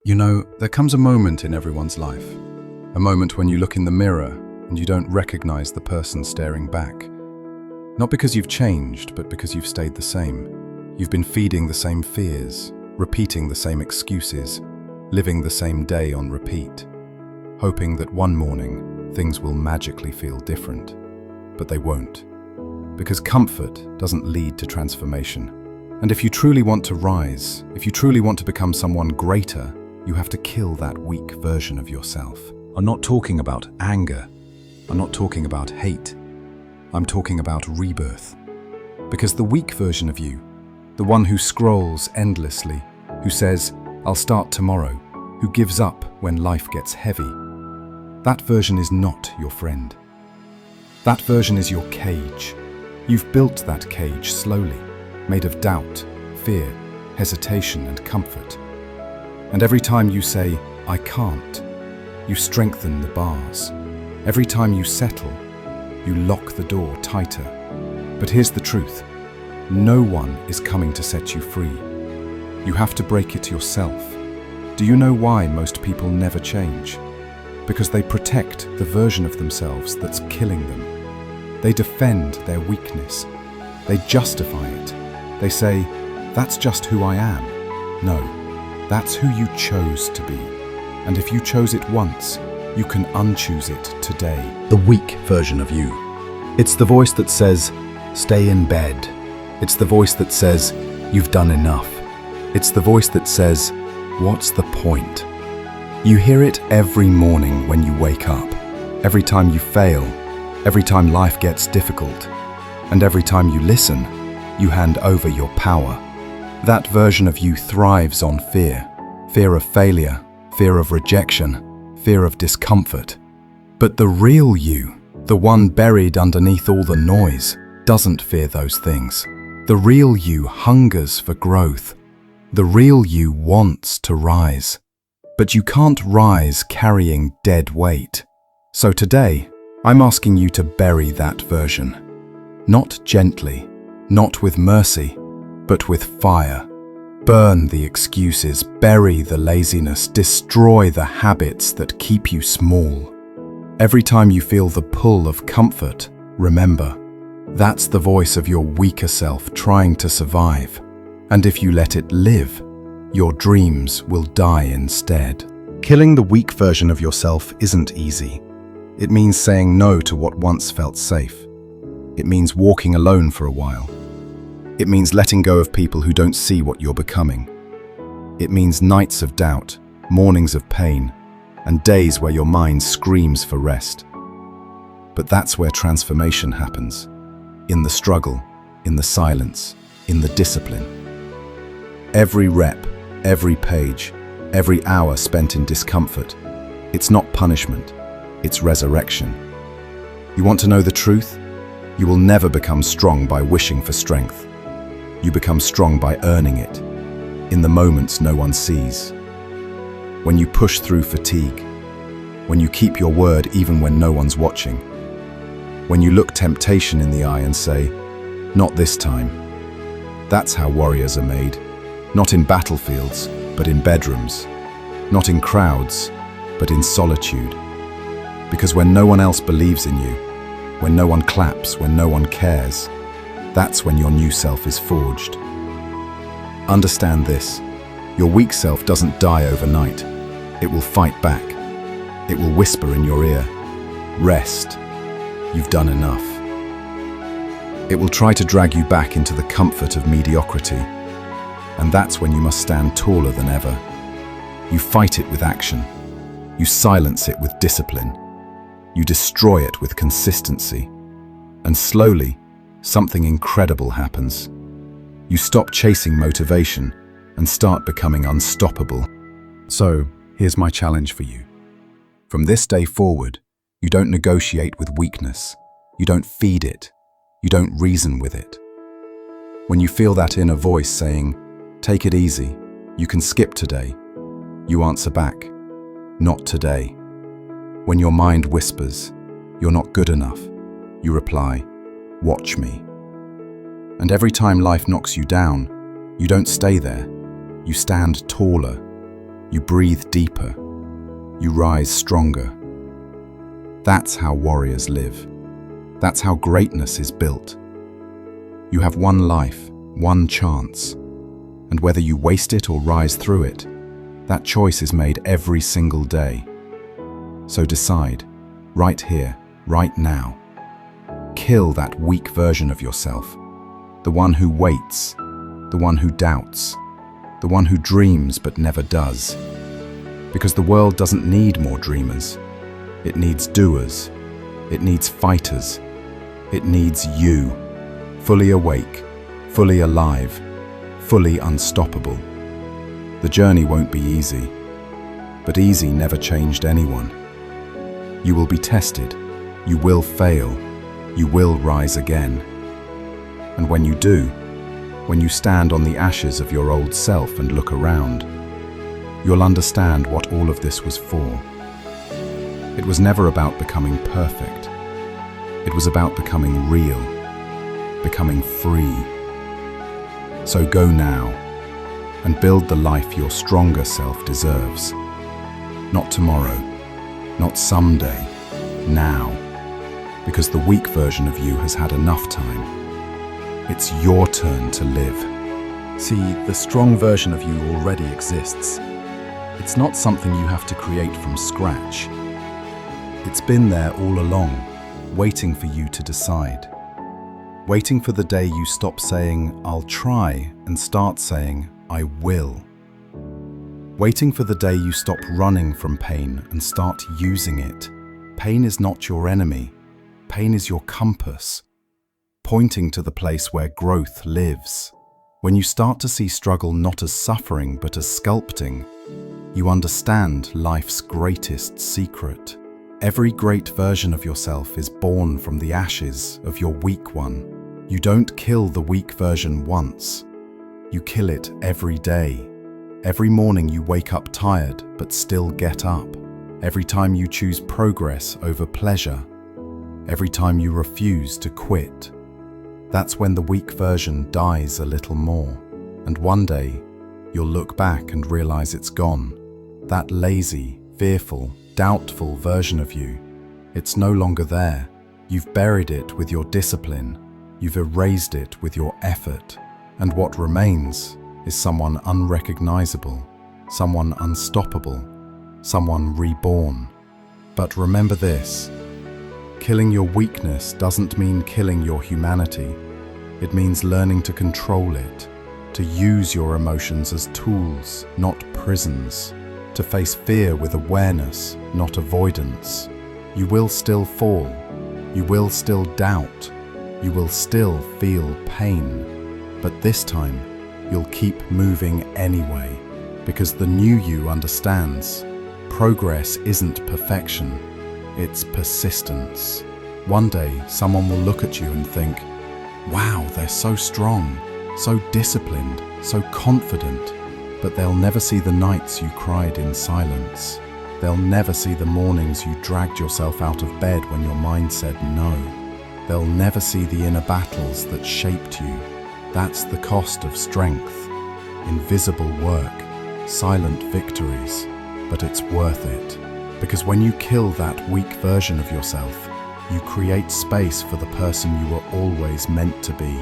You know, there comes a moment in everyone's life, a moment when you look in the mirror and you don't recognize the person staring back. Not because you've changed, but because you've stayed the same. You've been feeding the same fears, repeating the same excuses, living the same day on repeat, hoping that one morning things will magically feel different. But they won't, because comfort doesn't lead to transformation. And if you truly want to rise, if you truly want to become someone greater, you have to kill that weak version of yourself. I'm not talking about anger. I'm not talking about hate. I'm talking about rebirth. Because the weak version of you, the one who scrolls endlessly, who says, "I'll start tomorrow," who gives up when life gets heavy, that version is not your friend. That version is your cage. You've built that cage slowly, made of doubt, fear, hesitation, and comfort. And every time you say, "I can't," you strengthen the bars. Every time you settle, you lock the door tighter. But here's the truth. No one is coming to set you free. You have to break it yourself. Do you know why most people never change? Because they protect the version of themselves that's killing them. They defend their weakness. They justify it. They say, "That's just who I am." No, that's who you chose to be. And if you chose it once, you can unchoose it today. The weak version of you. It's the voice that says, "Stay in bed." It's the voice that says, "You've done enough." It's the voice that says, "What's the point?" You hear it every morning when you wake up, every time you fail, every time life gets difficult, and every time you listen, you hand over your power. That version of you thrives on fear. Fear of failure, fear of rejection, fear of discomfort. But the real you, the one buried underneath all the noise, doesn't fear those things. The real you hungers for growth. The real you wants to rise. But you can't rise carrying dead weight. So today, I'm asking you to bury that version. Not gently, not with mercy, but with fire. Burn the excuses, bury the laziness, destroy the habits that keep you small. Every time you feel the pull of comfort, remember, that's the voice of your weaker self trying to survive. And if you let it live, your dreams will die instead. Killing the weak version of yourself isn't easy. It means saying no to what once felt safe. It means walking alone for a while. It means letting go of people who don't see what you're becoming. It means nights of doubt, mornings of pain, and days where your mind screams for rest. But that's where transformation happens. In the struggle, in the silence, in the discipline. Every rep, every page, every hour spent in discomfort, it's not punishment, it's resurrection. You want to know the truth? You will never become strong by wishing for strength. You become strong by earning it, in the moments no one sees. When you push through fatigue, when you keep your word even when no one's watching, when you look temptation in the eye and say, "Not this time." That's how warriors are made. Not in battlefields, but in bedrooms. Not in crowds, but in solitude. Because when no one else believes in you, when no one claps, when no one cares, that's when your new self is forged. Understand this. Your weak self doesn't die overnight. It will fight back. It will whisper in your ear, "Rest. You've done enough." It will try to drag you back into the comfort of mediocrity. And that's when you must stand taller than ever. You fight it with action. You silence it with discipline. You destroy it with consistency. And slowly, something incredible happens. You stop chasing motivation and start becoming unstoppable. So, here's my challenge for you. From this day forward, you don't negotiate with weakness. You don't feed it. You don't reason with it. When you feel that inner voice saying, "Take it easy, you can skip today," you answer back, "Not today." When your mind whispers, "You're not good enough," you reply, "Watch me." And every time life knocks you down, you don't stay there. You stand taller. You breathe deeper. You rise stronger. That's how warriors live. That's how greatness is built. You have one life, one chance, and whether you waste it or rise through it, that choice is made every single day. So decide, right here, right now. Kill that weak version of yourself, the one who waits, the one who doubts, the one who dreams but never does. Because the world doesn't need more dreamers. It needs doers. It needs fighters. It needs you, fully awake, fully alive, fully unstoppable. The journey won't be easy, but easy never changed anyone. You will be tested, you will fail, you will rise again. And when you do, when you stand on the ashes of your old self and look around, you'll understand what all of this was for. It was never about becoming perfect. It was about becoming real, becoming free. So go now and build the life your stronger self deserves. Not tomorrow, not someday, now. Because the weak version of you has had enough time. It's your turn to live. See, the strong version of you already exists. It's not something you have to create from scratch. It's been there all along, waiting for you to decide. Waiting for the day you stop saying, "I'll try," and start saying, "I will." Waiting for the day you stop running from pain and start using it. Pain is not your enemy. Pain is your compass, pointing to the place where growth lives. When you start to see struggle not as suffering but as sculpting, you understand life's greatest secret. Every great version of yourself is born from the ashes of your weak one. You don't kill the weak version once. You kill it every day. Every morning you wake up tired but still get up. Every time you choose progress over pleasure. Every time you refuse to quit. That's when the weak version dies a little more. And one day, you'll look back and realize it's gone. That lazy, fearful, doubtful version of you, it's no longer there. You've buried it with your discipline. You've erased it with your effort. And what remains is someone unrecognizable, someone unstoppable, someone reborn. But remember this, killing your weakness doesn't mean killing your humanity. It means learning to control it, to use your emotions as tools, not prisons, to face fear with awareness, not avoidance. You will still fall, you will still doubt, you will still feel pain, but this time you'll keep moving anyway, because the new you understands progress isn't perfection, it's persistence. One day someone will look at you and think, wow, they're so strong, so disciplined, so confident, but they'll never see the nights you cried in silence. They'll never see the mornings you dragged yourself out of bed when your mind said no. They'll never see the inner battles that shaped you. That's the cost of strength. Invisible work, silent victories, but it's worth it. Because when you kill that weak version of yourself, you create space for the person you were always meant to be.